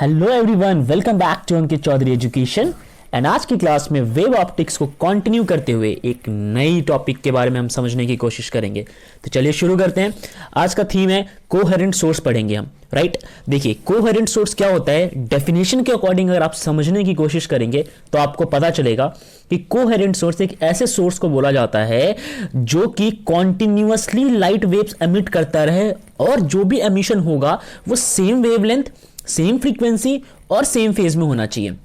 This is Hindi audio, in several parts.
Hello everyone, welcome back to Ankit Chaudhary education. And आज की क्लास में वेव ऑप्टिक्स को कंटिन्यू करते हुए एक नई टॉपिक के बारे में हम समझने की कोशिश करेंगे। तो चलिए शुरू करते हैं। आज का थीम है कोहेरेंट सोर्स पढ़ेंगे हम, राइट। देखिए कोहेरेंट सोर्स क्या होता है, डेफिनेशन के अकॉर्डिंग अगर आप समझने की कोशिश करेंगे तो आपको पता चलेगा कि कोहेरेंट सोर्स एक ऐसे सोर्स को बोला जाता है जो कि कॉन्टिन्यूअसली लाइट वेव्स एमिट करता रहे और जो भी एमिशन होगा वो सेम वेवलेंथ, सेम फ्रीक्वेंसी और सेम फेज में होना चाहिए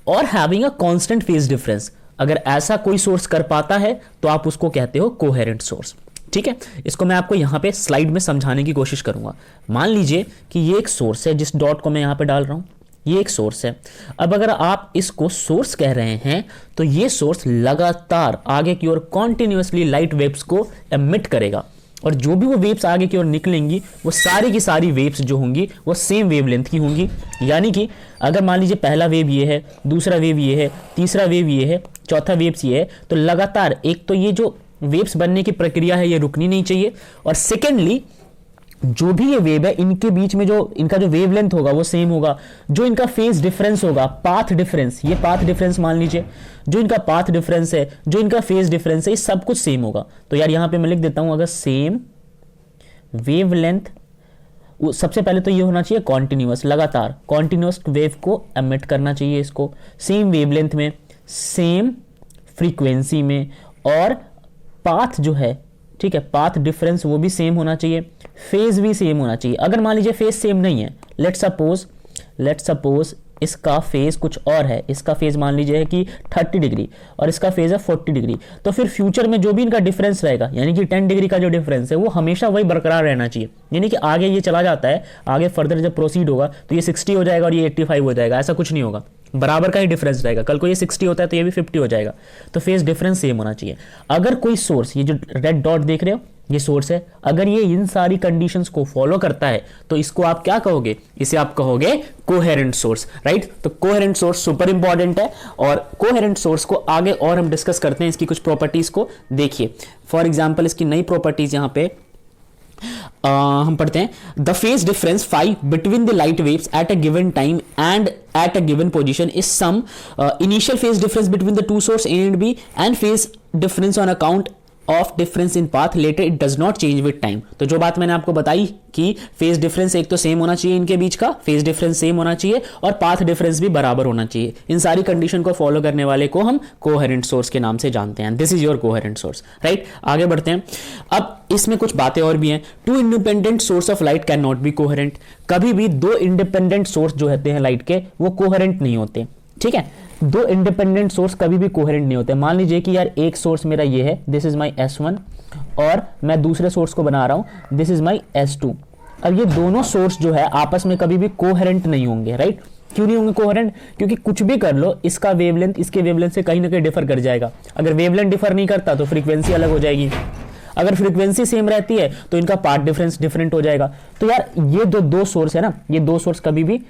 और having a constant phase difference. अगर ऐसा कोई सोर्स कर पाता है तो आप उसको कहते हो कोहेरेंट सोर्स। ठीक है, इसको मैं आपको यहां पे स्लाइड में समझाने की कोशिश करूंगा। मान लीजिए कि ये एक सोर्स है, जिस डॉट को मैं यहां पे डाल रहा हूं ये एक सोर्स है। अब अगर आप इसको सोर्स कह रहे हैं तो ये सोर्स लगातार आगे की ओर कॉन्टिन्यूअसली लाइट वेव्स को एमिट करेगा और जो भी वो वेव्स आगे की ओर निकलेंगी वो सारी की सारी वेव्स जो होंगी वो सेम वेवलेंथ की होंगी। यानी कि अगर मान लीजिए पहला वेव ये है, दूसरा वेव ये है, तीसरा वेव ये है, चौथा वेव्स ये है, तो लगातार एक तो ये जो वेव्स बनने की प्रक्रिया है ये रुकनी नहीं चाहिए और सेकेंडली जो भी ये वेव है इनके बीच में जो इनका जो वेवलेंथ होगा वो सेम होगा। जो इनका फेज डिफरेंस होगा, पाथ डिफरेंस, ये पाथ डिफरेंस मान लीजिए, जो इनका पाथ डिफरेंस है, जो इनका फेज डिफरेंस है, ये सब कुछ सेम होगा। तो यार यहां पे मैं लिख देता हूं, अगर सेम वेवलेंथ, सबसे पहले तो ये होना चाहिए कॉन्टिन्यूअस, लगातार कॉन्टिन्यूअस वेव को एमिट करना चाहिए इसको, सेम वेवलेंथ में, सेम फ्रीक्वेंसी में और पाथ जो है, ठीक है, पाथ डिफरेंस वो भी सेम होना चाहिए, फेज भी सेम होना चाहिए। अगर मान लीजिए फेज सेम नहीं है, लेट्स सपोज इसका फेज कुछ और है, इसका फेज मान लीजिए है कि 30 डिग्री और इसका फेज है 40 डिग्री, तो फिर फ्यूचर में जो भी इनका डिफरेंस रहेगा यानी कि 10 डिग्री का जो डिफरेंस है वो हमेशा वही बरकरार रहना चाहिए। यानी कि आगे ये चला जाता है, आगे फर्दर जब प्रोसीड होगा तो ये 60 हो जाएगा और ये 85 हो जाएगा, ऐसा कुछ नहीं होगा, बराबर का ही डिफरेंस रहेगा। कल को ये 60 होता है तो ये भी 50 हो जाएगा, तो फेज डिफरेंस सेम होना चाहिए। अगर कोई सोर्स, ये जो रेड डॉट देख रहे हो ये सोर्स है, अगर ये इन सारी कंडीशंस को फॉलो करता है तो इसको आप क्या कहोगे, इसे आप कहोगे कोहेरेंट सोर्स, राइट। तो कोहेरेंट सोर्स सुपर इंपॉर्टेंट है और कोहेरेंट सोर्स को आगे और हम डिस्कस करते हैं, इसकी कुछ प्रॉपर्टीज को देखिए। फॉर एग्जांपल इसकी नई प्रॉपर्टीज यहां पे हम पढ़ते हैं, the phase difference phi between the light waves at a given time and at a given position is some initial phase difference between the two source A and B and phase difference on account of difference in path later it does not change with time. तो जो बात मैंने आपको बताई कि फेज डिफरेंस एक तो सेम होना चाहिए, इनके बीच का फेज डिफरेंस सेम होना चाहिए और पाथ डिफरेंस भी बराबर होना चाहिए, इन सारी कंडीशन को फॉलो करने वाले को हम कोहेरेंट सोर्स के नाम से जानते हैं। This is your coherent source, right. आगे बढ़ते हैं। अब इसमें कुछ बातें और भी हैं। Two independent source of light can not be coherent. कभी भी दो इंडिपेंडेंट सोर्स जो होते हैं लाइट के वो कोहेरेंट नहीं होते, ठीक है। दो इंडिपेंडेंट सोर्स कभी भी कोहेरेंट नहीं होते। मान लीजिए कि यार एक सोर्स मेरा ये है, दिस इज माय S1 और मैं दूसरे सोर्स को बना रहा हूं, दिस इज माय S2। अब ये दोनों सोर्स जो है आपस में कभी भी कोहेरेंट नहीं होंगे, राइट। क्यों नहीं होंगे कोहेरेंट? क्योंकि कुछ भी कर लो इसका वेवलेंथ इसके वेवलेंथ से कहीं ना कहीं डिफर कर जाएगा। अगर वेवलेंथ डिफर नहीं करता तो फ्रीक्वेंसी अलग हो जाएगी, अगर फ्रीक्वेंसी सेम रहती है तो इनका पाथ डिफरेंस डिफरेंट हो जाएगा। तो यार ये दो सोर्स है ना, ये दो सोर्स कभी भी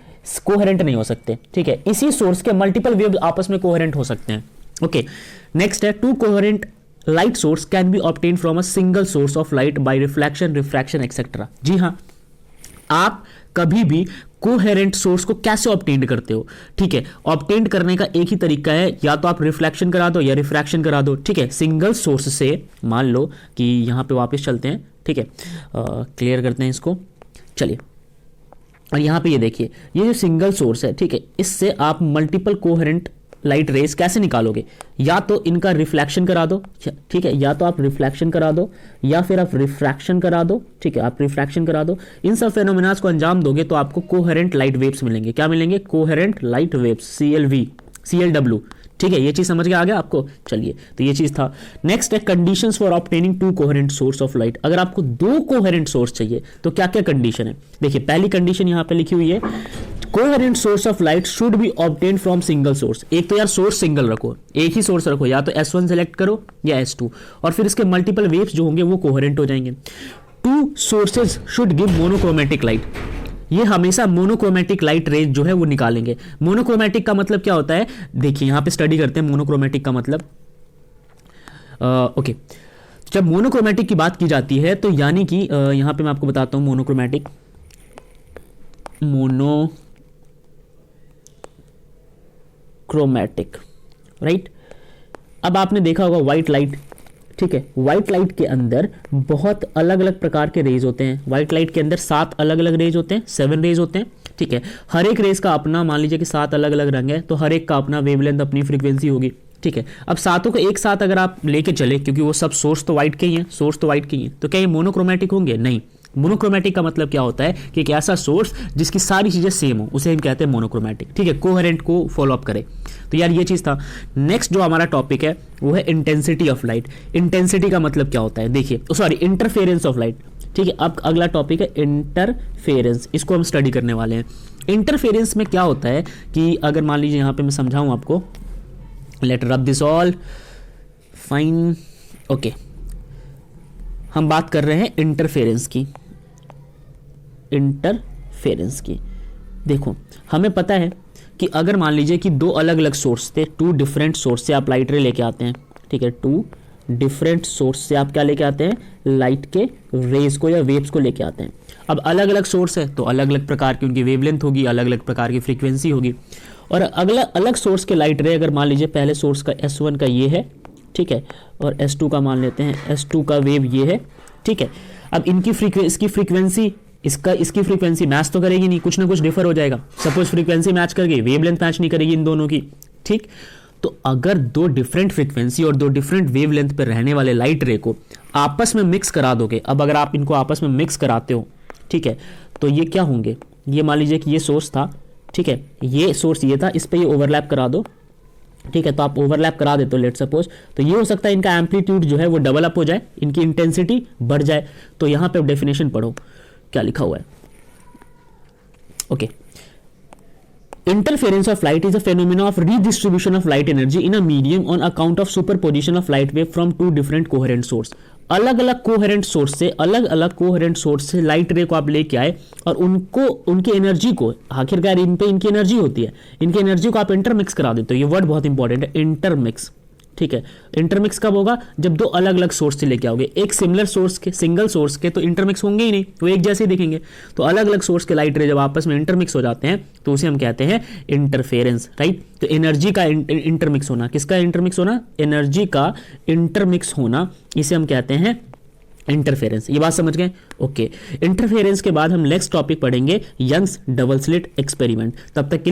कोहेरेंट नहीं हो सकते, ठीक है। इसी सोर्स के मल्टीपल वेव आपस में कोहेरेंट हो सकते हैं। ओके, नेक्स्ट है two coherent light source can be obtain from a single source of light by reflection, refraction etcetera. जी हाँ, आप कभी भी कोहेरेंट सोर्स को कैसे ऑब्टेन करते हो, ठीक है। ऑब्टेन करने का एक ही तरीका है, या तो आप रिफ्लेक्शन करा दो या रिफ्रैक्शन करा दो, ठीक है। सिंगल सोर्स से मान लो कि यहां पे वापस चलते हैं, ठीक है, क्लियर करते हैं इसको, चलिए। और यहां पे ये देखिए, ये जो सिंगल सोर्स है, ठीक है, इससे आप मल्टीपल कोहेरेंट लाइट रेस कैसे निकालोगे? या तो इनका रिफ्लेक्शन करा दो, ठीक है, या तो आप रिफ्लेक्शन करा दो या फिर आप रिफ्रैक्शन करा दो, ठीक है, आप रिफ्रैक्शन करा दो। इन सब फेनोमेनास को अंजाम दोगे तो आपको कोहेरेंट लाइट वेव्स मिलेंगे। क्या मिलेंगे? कोहेरेंट लाइट वेव्स, CLW, ठीक है। ये चीज समझ के आ गया आपको? चलिए, तो ये चीज था। नेक्स्ट है conditions for obtaining to coherent source of light. अगर आपको दो कोहेरेंट सोर्स चाहिए तो क्या क्या कंडीशन है? देखिए, पहली कंडीशन यहां पे लिखी हुई है, coherent source of light should be obtain from single source. एक तो यार सोर्स सिंगल रखो, एक ही सोर्स रखो, या तो S1 सेलेक्ट करो या S2, और फिर इसके मल्टीपल वेव्स जो होंगे वो कोहेरेंट हो जाएंगे। Two sources should give monochromatic light. ये हमेशा मोनोक्रोमेटिक लाइट रेज जो है वो निकालेंगे। मोनोक्रोमेटिक का मतलब क्या होता है? देखिए यहां पे स्टडी करते हैं मोनोक्रोमेटिक का मतलब। ओके, जब मोनोक्रोमेटिक की बात की जाती है तो यानी कि यहां पे मैं आपको बताता हूं मोनोक्रोमेटिक मोनोक्रोमैटिक, राइट। अब आपने देखा होगा व्हाइट लाइट, ठीक है, व्हाइट लाइट के अंदर बहुत अलग अलग प्रकार के रेज होते हैं। व्हाइट लाइट के अंदर 7 अलग अलग रेज होते हैं, 7 रेज होते हैं, ठीक है। हर एक रेज का अपना, मान लीजिए कि 7 अलग अलग रंग है, तो हर एक का अपना वेवलेंथ, अपनी फ्रीक्वेंसी होगी, ठीक है। अब सातों को एक साथ अगर आप लेके चले, क्योंकि वो सब सोर्स तो व्हाइट के ही हैं, सोर्स तो व्हाइट के ही हैं, तो क्या ये मोनोक्रोमैटिक होंगे? नहीं। मोनोक्रोमैटिक का मतलब क्या होता है कि एक ऐसा सोर्स जिसकी सारी चीजें सेम हो, उसे हम कहते हैं मोनोक्रोमैटिक, ठीक है, कोहेरेंट को फॉलो अप करे। तो यार ये चीज था। नेक्स्ट जो हमारा टॉपिक है वो है इंटेंसिटी ऑफ लाइट। इंटेंसिटी का मतलब क्या होता है, देखिए, सॉरी, इंटरफेरेंस ऑफ लाइट, ठीक है। अब अगला टॉपिक है इंटरफेरेंस, इसको हम स्टडी करने वाले हैं। इंटरफेरेंस में क्या होता है कि अगर मान लीजिए यहां पे मैं समझाऊं आपको, late rub this all fine, okay. हम बात कर रहे हैं इंटरफेरेंस की, इंटरफेरेंस की। देखो, हमें पता है कि अगर मान लीजिए कि 2 अलग अलग सोर्स थे, 2 डिफरेंट सोर्स से आप लाइट रे लेके आते हैं, ठीक है, 2 डिफरेंट सोर्स से आप क्या लेके आते हैं, लाइट के रेज को या वेव्स को लेके आते हैं। अब अलग अलग सोर्स है तो अलग अलग प्रकार की उनकी वेवलेंथ होगी, अलग अलग प्रकार की फ्रीक्वेंसी होगी। और अगला अलग सोर्स के लाइट रे, अगर मान लीजिए पहले सोर्स का S1 का ये है, ठीक है, और S2 का मान लेते हैं, S2 का वेव ये है, ठीक है। अब इनकी इसकी फ्रीक्वेंसी, इसकी फ्रीक्वेंसी मैच तो करेगी नहीं, कुछ ना कुछ डिफर हो जाएगा। सपोज फ्रीक्वेंसी मैच कर गई, वेवलेंथ मैच नहीं करेगी इन दोनों की, ठीक। तो अगर 2 डिफरेंट फ्रीक्वेंसी और 2 डिफरेंट वेवलेंथ पर रहने वाले लाइट रे को आपस में मिक्स करा दोगे, अब अगर आप इनको आपस में मिक्स कराते हो, ठीक है, तो ये क्या होंगे, ये मान लीजिए कि ये सोर्स था, ठीक है, ये सोर्स ये था, इस पे ये ओवरलैप करा दो, ठीक है। तो आप ओवरलैप करा देते हो लेट सपोज, तो ये हो सकता है इनका एम्पलीट्यूड जो है वो डबल अप हो जाए, इनकी इंटेंसिटी बढ़ जाए। तो यहां पे डेफिनेशन पढ़ो क्या लिखा हुआ है, okay. Interference of light is a phenomena of redistribution of light energy in a medium on account of superposition of light wave from 2 different coherent source। अलग अलग कोहेरेंट सोर्स से, अलग अलग कोहेरेंट सोर्स से लाइट रे को आप लेके आए और उनको, उनकी एनर्जी को, आखिरकार इन पे इनकी एनर्जी होती है, इनकी एनर्जी को आप इंटरमिक्स करा देते हो। ये वर्ड बहुत इंपॉर्टेंट है, इंटरमिक्स, ठीक है। इंटरमिक्स कब होगा, जब 2 अलग अलग सोर्स से लेके आओगे। एक सिमिलर सोर्स के, सिंगल सोर्स के तो इंटरमिक्स होंगे ही नहीं, वो एक जैसे ही दिखेंगे। तो अलग अलग सोर्स के लाइट रे जब आपस में इंटरमिक्स हो जाते हैं तो उसे हम कहते हैं इंटरफेरेंस, राइट। तो एनर्जी का इंटरमिक्स होना, किसका इंटरमिक्स होना, एनर्जी का इंटरमिक्स होना, इसे हम कहते हैं इंटरफेरेंस। ये बात समझ गए, ओके। इंटरफेरेंस के बाद हम नेक्स्ट टॉपिक पढ़ेंगे यंग्स डबल स्लिट एक्सपेरिमेंट। तब तक के